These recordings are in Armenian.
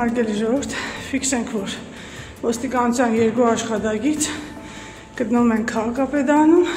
Հարգելի ժողովուրդ, ֆիքսենք, որ ոստիկանության երկու աշխատակից գտնվում են քաղաքապետարանում։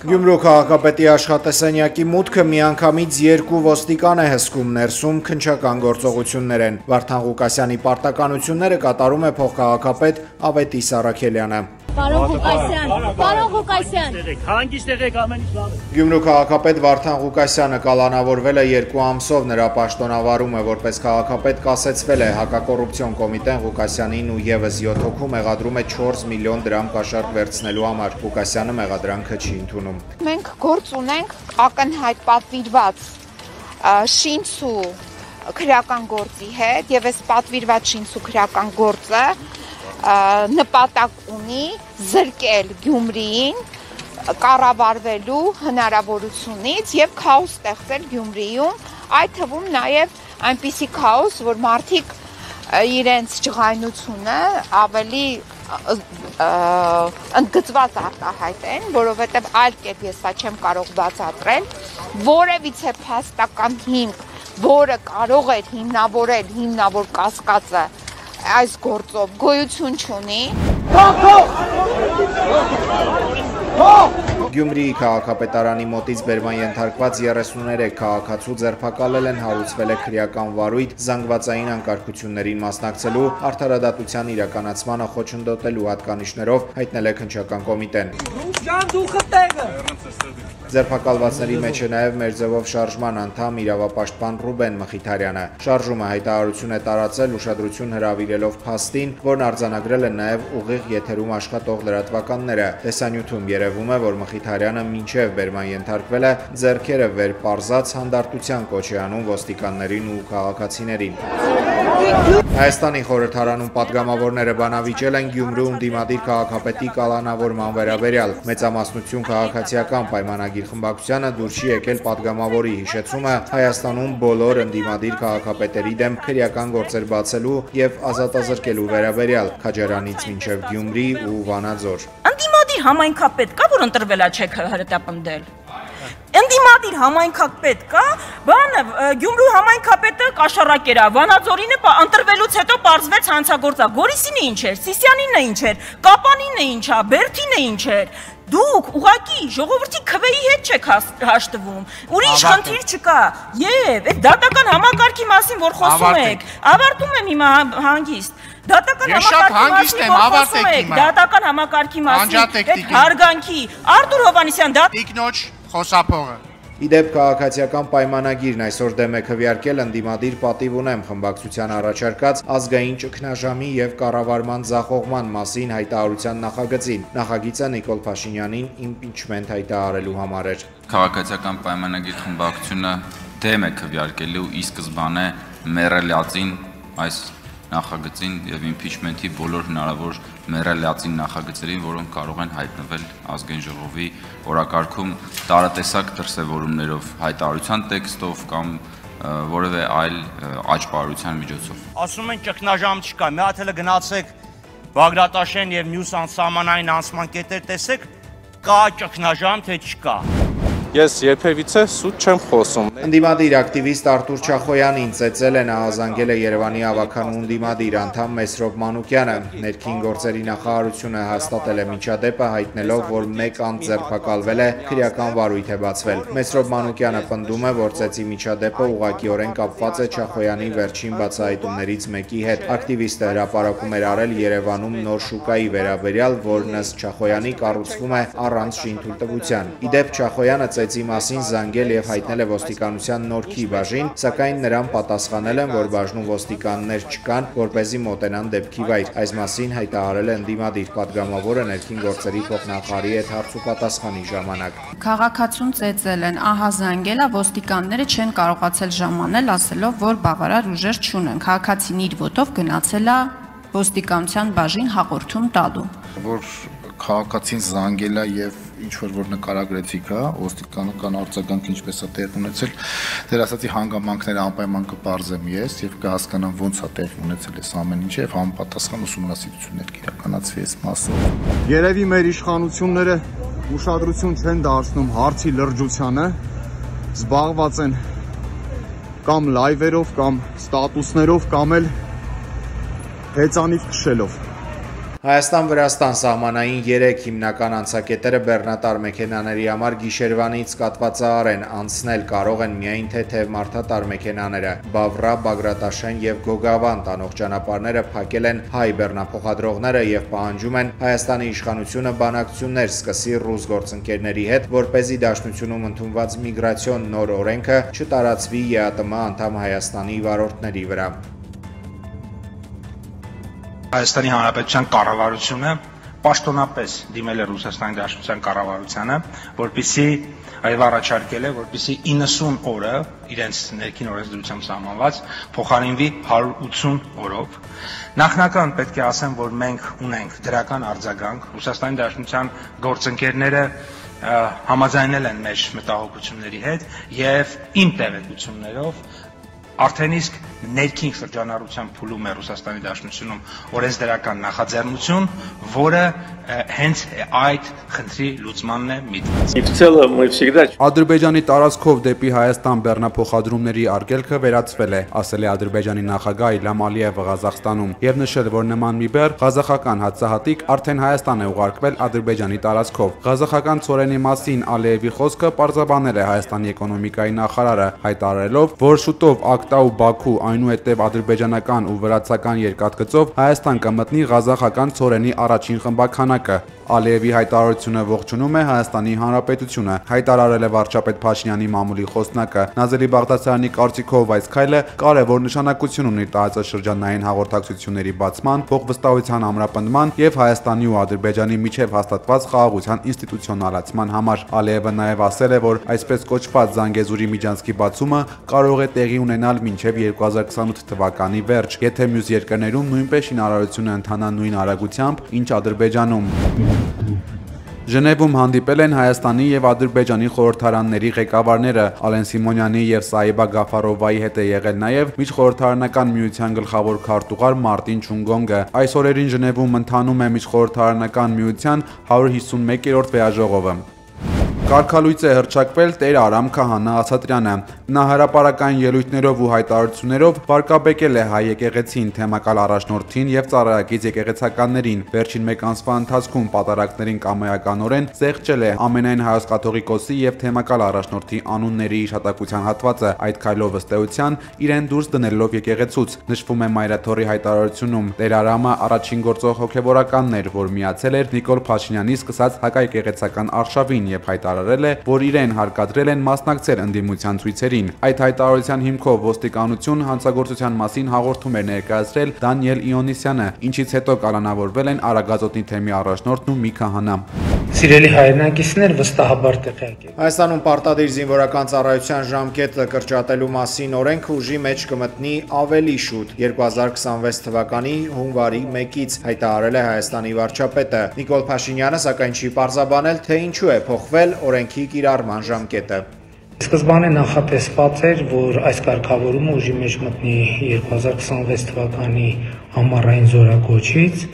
Գյումրու քաղաքապետի աշխատասենյակի մուտքը միանգամից երկու ոստիկան է հսկում, ներսում քննչական գործողություններ են։ Վարդան Ղուկասյանի պարտականությունները կատարում է փոխքաղաքապետ Ավետիս Առաքելյանը։ Պարոն Ղուկասյան, հանգիստ եղեք, ամեն ինչ լավ է։ Գյումրու քաղաքապետ Վարդան Ղուկասյանը կալանավորվել է 2 ամսով, նրա պաշտոնավարումը որպես քաղաքապետ կասեցվել է, հակակոռուպցիոն կոմիտեն Ղուկասյանին ու եւս 7 հոգու մեղադրում է 4 միլիոն դրամ կաշառք վերցնելու համար։ Ղուկասյանը մեղադրանքը չի ընդունում։ Մենք գործ ունենք ակնհայտ պատվիրված շինցու քրեական գործի հետ եւ այս պատվիրված շինցու քրեական գործը նպատակ ունի զրկել Գյումրիին կառավարվելու հնարավորությունից եւ քաոս ստեղծել Գյումրիում, այդ թվում նաեւ այնպիսի քաոս, որ մարդիկ իրենց ջղայնությունը ավելի ընդգծված արտահայտեն, որովհետեւ այլ կերպ ես սա չեմ կարող բացատրել, որևիցե փաստական հիմք, որը կարող է հիմնավոր կասկածը այս գործով գոյություն չունի։ Գյումրիի քաղաքապետարանի մոտից բերման ենթարկված 33 քաղաքացու ձերբակալել են, հարուցվել է քրեական վարույթ, զանգվածային անկարգություններին մասնակցելու, արդարադատության իրականացմանը խոչընդոտելու հատկանիշներով հայտնել է քննչական կոմիտեն։ Ձերբակալվածների մեջ է նաև Մերձևով շարժման անդամ իրավապաշտպան Ռուբեն Մխիթարյանը։ Շարժումը հայտարարություն է տարածել ուշադրություն հրավիրելով փաստին, որն արձանագրել են նաև ուղիղ եթերում աշխատող լրատվականները։ Տեսանյութում երևում է, որ Մխիթարյանը մինչև բերման ենթարկվել է, ձեռքերը վեր պարզած հանդարտության կոչ է անում ոստիկաններին ու քաղաքացիներին։ Հայաստանի խորհրդարանում պատգամավորները բանավիճել են Գյումրու ընդդիմադիր քաղաքապետի կալանավորման վերաբերյալ։ Մեծամասնություն քաղաքացիական պայմանագիր խմբակցությանը դուր չի եկել պատգամավորի հիշեցումը Հայաստանում բոլոր ընդդիմադիր քաղաքապետերի դեմ քրեական գործեր բացելու եւ ազատազրկելու վերաբերյալ Քաջարանից մինչև Գյումրի ու Վանաձոր։ Ընդդիմադիր համայնքապետ կա, որ ընտրվել է չեք հրետապնդել։ Ընդդիմադիր համայնքապետ կա, բանը Գյումրու համայնքապետը կաշառակեր է, Վանաձորինը ընտրվելուց հետո պարզվեց հանցագործա, Գորիսինը ինչ էր, Սիսյանինը ինչ էր, Կապանինը ինչ է, Բերթինը ինչ էր։ Դուք ուղղակի ժողովրդի քվեի հետ չեք հաշտվում, ուրիշ խնդիր չկա, եւ այդ դատական համակարգի մասին, որ խոսում եք, ավարտում եմ հիմա հանգիստ, դատական համակարգի մասին, այդ հարգանքի, Արտուր Հովհաննիսյան, Տիկնոջ խոսափողը։ Իդեպ քաղաքացիական պայմանագիրն այսօր դեմ է քվեարկել ընդդիմադիր պատիվ ունեմ խմբակցության առաջարկած ազգային ճգնաժամի եւ կառավարման ձախողման մասին հայտարարության նախագծին։ Նախագիծը Նիկոլ Փաշինյանին իմպիչմենտ հայտարարելու համար էր։ Քաղաքացիական պայմանագիր խմբակցությունը դեմ է քվեարկելու ի սկզբանե մեռելածին այս նախագծին եւ իմպիչմենտի բոլոր հնարավոր մեռելածին նախագծերին, որոնք կարող են հայտնվել ազգային ժողովի օրակարգում տարատեսակ դրսևորումներով, հայտարարության տեքստով կամ որևէ այլ աճպարության միջոցով։ Ասում են ճգնաժամ չկա, մի հատ էլ գնացեք Բագրատաշեն եւ մյուս անսահմանային անցման կետեր տեսեք, կա ճգնաժամ թե չկա։ Ես երբևիցե սուտ չեմ խոսում։ Ընդդիմադիր ակտիվիստ Արտուր Չախոյանին ծեծել է նահազանգել է Երևանի ավականու ընդդիմադիր անդամ Մեսրոպ Մանուկյանը։ Ներքին գործերի նախարարությունը հաստատել է միջադեպը, հայտնելով, որ 1 անձ ձերբակալվել է, քրեական վարույթ է բացվել։ Մեսրոպ Մանուկյանը պնդում է, որ ծեծի միջադեպը ուղղակիորեն կապված է Չախոյանի վերջին բացահայտումներից մեկի հետ։ Ակտիվիստը հրապարակում էր արել Երևանում նոր շուկայի վերաբերյալ, որն ըստ Չախոյանի կառուցվում է առանց շինթույլտվության։ Իդեպ Չախոյանը ծեծի մասին զանգել եւ հայտնել է ոստիկանության Նորքի բաժին, սակայն նրան պատասխանել են, որ բաժնում ոստիկաններ չկան, որպեսզի մոտենան դեպքի վայր։ Այս մասին հայտարարել է ընդդիմադիր պատգամավորը ներքին գործերի փոխնախարարի հետ հարցուպատասխանի ժամանակ։ Քաղաքացուն ծեծել են, ահա զանգել է, ոստիկանները չեն կարողացել ժամանել, ասելով, որ բավարար ուժեր չունեն։ Քաղաքացին իր ոտով գնացել է ոստիկանության բաժին հաղորդում տալու։ Որ քաղաքացին զանգել է եւ ինչ-որ նկարագրեցիք, ոստիկանական արձագանք ինչպես է տեղ ունեցել, դեր ասացի հանգամանքները անպայման կպարզեմ ես եւ կհասկանամ ոնց է տեղ ունեցել այս ամեն ինչը եւ համապատասխան ուսումնասիրություններ կիրականացվի այս մասով։ Երևի մեր իշխանությունները ուշադրություն չեն դարձնում հարցի լրջությանը, զբաղված են կամ լայվերով, կամ ստատուսներով, կամ էլ հեծանիվ քշելով։ Հայաստան-Վրաստան սահմանային 3 հիմնական անցակետերը բեռնատար մեքենաների համար գիշերվանից կատվածահար են, անցնել կարող են միայն թեթև մարդատար մեքենաները։ Բավրա, Բագրատաշեն եւ Գոգավան տանող ճանապարհները փակել են հայ բեռնափոխադրողները եւ պահանջում են Հայաստանի իշխանությունը բանակցություններ սկսի ռուս գործընկերների հետ, որպեսզի Դաշնությունում ընդունված միգրացիոն նոր օրենքը չտարածվի ԵԱՏՄ անդամ Հայաստանի վարորդների վրա։ Հայաստանի Հանրապետության կառավարությունը պաշտոնապես դիմել է Ռուսաստանի Դաշնության կառավարությանը, որպեսզի այլ առաջարկել է, որպեսզի 90 օրը իրենց ներքին օրենսդրությամբ սահմանված փոխարինվի 180 օրով։ Նախնական պետք է ասեմ, որ մենք ունենք դրական արձագանք, Ռուսաստանի Դաշնության գործընկերները համաձայնել են մեր մտահոգությունների հետ եւ իմ տեղեկություններով արդեն իսկ ներքին շրջանառության փուլում է Ռուսաստանի Դաշնությունում օրենսդրական նախաձեռնություն, որը հենց այդ խնդրի լուծմանն է միտված։ Ադրբեջանի տարածքով դեպի Հայաստան բեռնափոխադրումների արգելքը վերացվել է, ասել է Ադրբեջանի նախագահ Իլհամ Ալիևը Ղազախստանում եւ նշել, որ նման մի բեռ ղազախական հացահատիկ արդեն Հայաստան է ուղարկվել Ադրբեջանի տարածքով։ Ղազախական ծորենի մասին Ալիևի խոսքը պարզաբանել է Հայաստանի էկոնոմիկայի նախարարը, հայտարարելով, որ շուտով Ակտա ու Բաքու, այնուհետև ադրբեջանական ու վրացական երկաթգծով Հայաստան կմտնի ղազախական ծորենի առաջին խմբականակը։ Ալիևի հայտարարությունը ողջունում է Հայաստանի Հանրապետությունը, հայտարարել է վարչապետ Փաշինյանի մամուլի խոսնակը։ Նազելի Բաղդասարյանի կարծիքով այս քայլը կարևոր նշանակություն ունի տարածաշրջանային հաղորդակցությունների բացման, փոխվստահության ամրապնդման եւ Հայաստանի ու Ադրբեջանի միջև հաստատված խաղաղության ինստիտուցիոնալացման համար։ Ալիևը նաեւ ասել է, որ այսպես կոչված Զանգեզուրի միջանցքի բացումը կարող է տեղի ունենալ մինչև 2028 թվականի վերջ, եթե մյուս երկրներում նույնպես շինարարությունը ընթանա նույն արագությամբ, ինչ Ադրբեջանում։ Ժնևում հանդիպել են Հայաստանի եւ Ադրբեջանի խորհրդարանների ղեկավարները, Ալեն Սիմոնյանի եւ Սաիբա Գաֆարովայի հետ է եղել նաեւ միջխորհրդարանական միության գլխավոր քարտուղար Մարտին Չունգոնգը։ Այս օրերին Ժնևում ընթանում է միջխորհրդարանական միության 151-րդ վեաժողովը։ Կարգալույծ է հռչակվել Տեր Արամ Քահանա Ասատրյանը։ Նա հրապարական ելույթներով ու հայտարարություններով վարկաբեկել է հայ եկեղեցին, թեմակալ առաջնորդին եւ ծառայակից եկեղեցականներին։ Վերջին մեկ ամսվա ընթացքում պատարակներին կամայականորեն զեղչել է ամենայն հայոց կաթողիկոսի եւ թեմակալ առաջնորդի անունների հիշատակության հատվածը, այդ քայլով ըստ էության իրեն դուրս դնելով եկեղեցուց։ Նշվում է Մայրաթորի հայտարարությունում Տեր Արամը առաջին գործող հոգեվորականն էր, որ միացել էր Նիկոլ Փաշինյանի սկսած հակաեկեղեցական արշավին եւ հայտարարել է, որ իրեն հարկադրել են մասնակցել ընդդիմության ցույցերին։ Այդ հայտարարության հիմքով ոստիկանություն հանցագործության մասին հաղորդում էր ներկայացրել Դանիել Իոնիսյանը, ինչից հետո կալանավորվել են Արագածոտնի թեմի առաջնորդն ու մի քահանա։ Սիրելի հայրենակիցներ, վստահաբար տեղյակ եք։ Հայաստանում պարտադիր զինվորական ծառայության ժամկետը կրճատելու մասին օրենքը ուժի մեջ կմտնի ավելի շուտ 2026 թվականի հունվարի 1-ից, հայտարարել է Հայաստանի վարչապետը։ Նիկոլ Փաշինյանը սակայն չի պարզաբանել, թե ինչու է փոխվել օրենքի կիրառման ժամկետը։ Սկզբանե նախատեսված էր, որ այս կարգավորումը ուժի մեջ մտնի 2026 թվականի ամառային զորակոչից,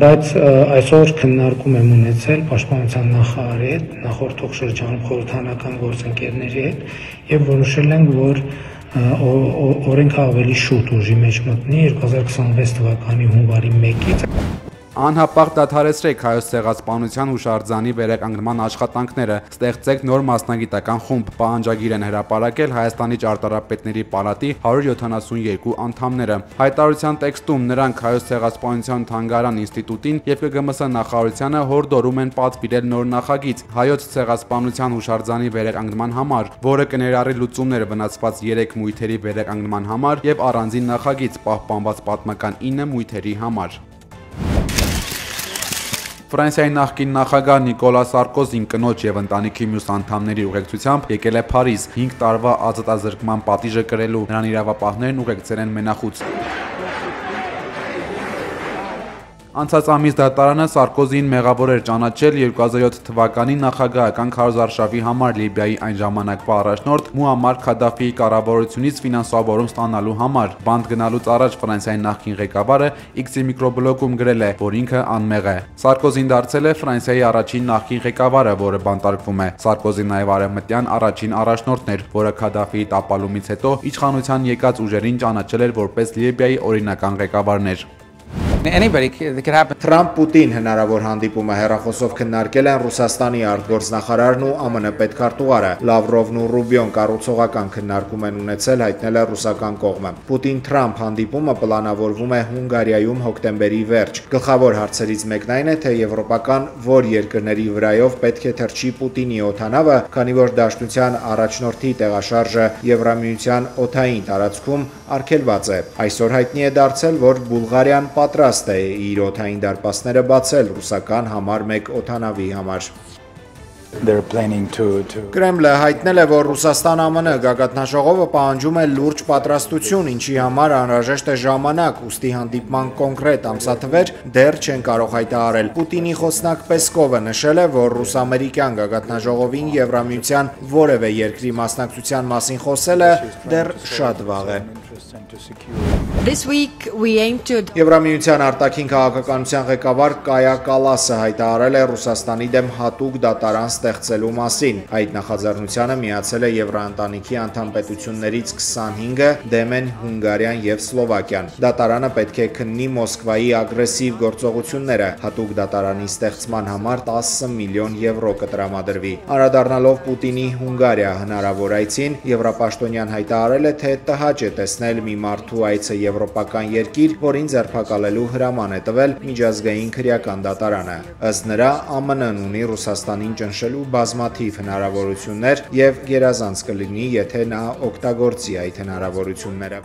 բայց այսօր քննարկում եմ ունեցել Պաշտպանության նախարարի հետ, նախորդող շրջանում խորհրդարանական գործընկերների հետ եւ որոշել ենք, որ օրենքը ավելի շուտ ուժի մեջ մտնի 2026 թվականի հունվարի 1-ից։ Անհապաղ դադարեցրեք հայոց ցեղասպանության հուշարձանի վերականգնման աշխատանքները, ստեղծեք նոր մասնագիտական խումբ, պահանջագիր են հրապարակել Հայաստանի ճարտարապետների պալատի 172 անդամները։ Հայտարարության տեքստում նրանք հայոց ցեղասպանության թանգարան ինստիտուտին եւ ԿԳՄՍ նախարարությանը հորդորում են պատվիրել նոր նախագիծ հայոց ցեղասպանության հուշարձանի վերականգնման համար, որը կներառի լուծումներ վնասված 3 մույթերի վերականգնման համար եւ առանձին նախագիծ պահպանված պատմական 9 մույթերի համար։ Ֆրանսիայի նախկին նախագահ Նիկոլա Սարկոզին կնոջ եւ ընտանիքի մյուս անդամների ուղեկցությամբ եկել է Փարիզ 5 տարվա ազատազրկման պատիժը կրելու։ Նրան իրավապահներն ուղեկցել են մենախոց։ Անցած ամիս դատարանը Սարկոզին մեղավոր էր ճանաչել 2007 թվականի նախագահական քարոզարշավի համար Լիբիայի այն ժամանակվա առաջնորդ Մուամմար Քադաֆիի կառավարությունից ֆինանսավորում ստանալու համար։ Բանտ գնալուց առաջ Ֆրանսիայի նախկին ղեկավարը X-ի միկրոբլոգում գրել է, որ ինքը անմեղ է։ Սարկոզին դարձել է Ֆրանսիայի առաջին նախկին ղեկավարը, որը բանտարկվում է։ Սարկոզին նաև արևմտյան առաջին առաջնորդն էր, որը Քադաֆիի տապալումից հետո իշխանության եկած ուժերին ճանաչել էր որպես Լիբիայի օրինական ղեկավարներ։ Թրամփ-Պուտին հնարավոր հանդիպումը հեռախոսով քննարկել են Ռուսաստանի արտգործնախարարն ու ԱՄՆ պետքարտուղարը։ Լավրովն ու Ռուբիոն կառուցողական քննարկում են ունեցել, հայտնել է ռուսական կողմը։ Պուտին-Թրամփ հանդիպումը պլանավորվում է Հունգարիայում հոկտեմբերի վերջ։ Գլխավոր հարցերից մեկն այն է, թե եվրոպական որ երկրների վրայով պետք է թռչի Պուտինի օդանավը, քանի որ Դաշնության առաջնորդի տեղաշարժը Եվրամիության օդային տարածքում արգելված է։ Այսօր հայտնի է դարձել, որ Բուլղարիան պատրաստ է իր օդային դարպասները բացել ռուսական համար 1 օդանավի համար։ Կրեմլը հայտնել է, որ Ռուսաստան-ԱՄՆ գագաթնաժողովը պահանջում է լուրջ պատրաստություն, ինչի համար անհրաժեշտ է ժամանակ, ուստի հանդիպման կոնկրետ ամսաթվեր դեռ չեն կարող հայտարարել։ Պուտինի խոսնակ Պեսկովը նշել է, որ ռուս-ամերիկյան գագաթնաժողովին Եվրամիության որևէ երկրի մասնակցության մասին խոսելը դեռ շատ վաղ է։ Եվրամիության արտաքին քաղաքականության ղեկավար Կայա Կալասը հայտարարել է Ռուսաստանի դեմ հատուկ դատարան ստեղծելու մասին։ Այդ նախաձեռնությանը միացել է Եվրաընտանիքի անդամ պետություններից 25-ը, դեմ են Հունգարիան եւ Սլովակիան։ Դատարանը պետք է քննի Մոսկվայի ագրեսիվ գործողությունները։ Հատուկ դատարանի ստեղծման համար 10 միլիոն եվրո կտրամադրվի։ Անդրադառնալով Պուտինի Հունգարիա հնարավոր այցին, Եվրապաշտոնյան հայտարարել է, թե տհաճ է տեսնել մի մարդու այցը եվրոպական երկիր, որին ձերբակալելու հրաման է տվել միջազգային քրեական դատարանը։ Ըստ նրա, ԱՄՆ-ն ունի Ռուսաստանին ճնշելու բազմաթիվ հնարավորություններ եւ գերազանց կլինի, եթե նա օգտագործի այդ հնարավորությունները։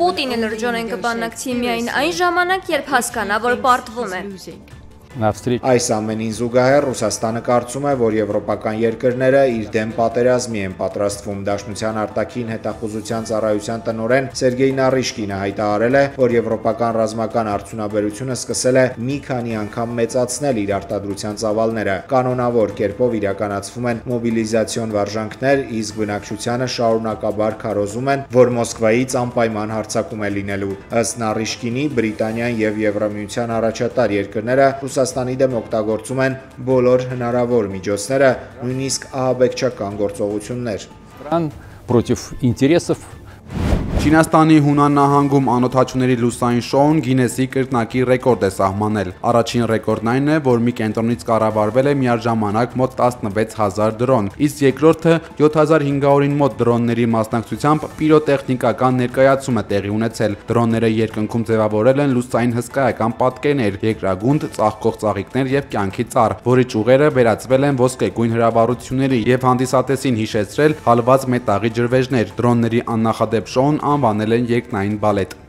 Պուտինը լրջորեն կբանակցի միայն այն ժամանակ, երբ հասկանա, որ պարտվում է։ Այս ամենին զուգահեռ Ռուսաստանը կարծում է, որ եվրոպական երկրները իր դեմ պատերազմի են պատրաստվում։ Դաշնության արտաքին հետախուզության ծառայության տնօրեն Սերգեյ Նարիշկինը հայտարարել է, որ եվրոպական ռազմական արդյունաբերությունը սկսել է մի քանի անգամ մեծացնել իր արտադրության ծավալները։ Կանոնավոր կերպով իրականացվում են մոբիլիզացիոն վարժանքներ, իսկ բնակչությանը շարունակաբար քարոզում են, որ Մոսկվայից անպայման հարձակում է լինելու։ Ըստ Նարիշկինի, Բրիտանիան եւ Եվրամիության առաջատար երկրները Ռուսաստանի դեմ օգտագործում են բոլոր հնարավոր միջոցները, նույնիսկ ահաբեկչական գործողություններ։ Չինաստանի Հունան նահանգում անօդաչուների լուսային շոուն Գինեսի կրկնակի ռեկորդ է սահմանել։ Առաջին ռեկորդն այն է, որ մի կենտրոնից կառավարվել է միաժամանակ մոտ 16000 դրոն, իսկ երկրորդը 7500-ին մոտ դրոնների մասնակցությամբ պիրոտեխնիկական ներկայացում է տեղի ունեցել։ Դրոնները երկնքում ձևավորել են լուսային հսկայական պատկերներ, երկրագունդ, ծաղկող ծաղիկներ եւ կյանքի ծառ, որի ճյուղերը վերածվել են ոսկեգույն հրավառությունների եւ հանդիսատեսին հիշեցրել հալված մետաղի ջրվեժներ։ Դրոնների աննախադեպ շոուն անվանել են երկնային բալետ։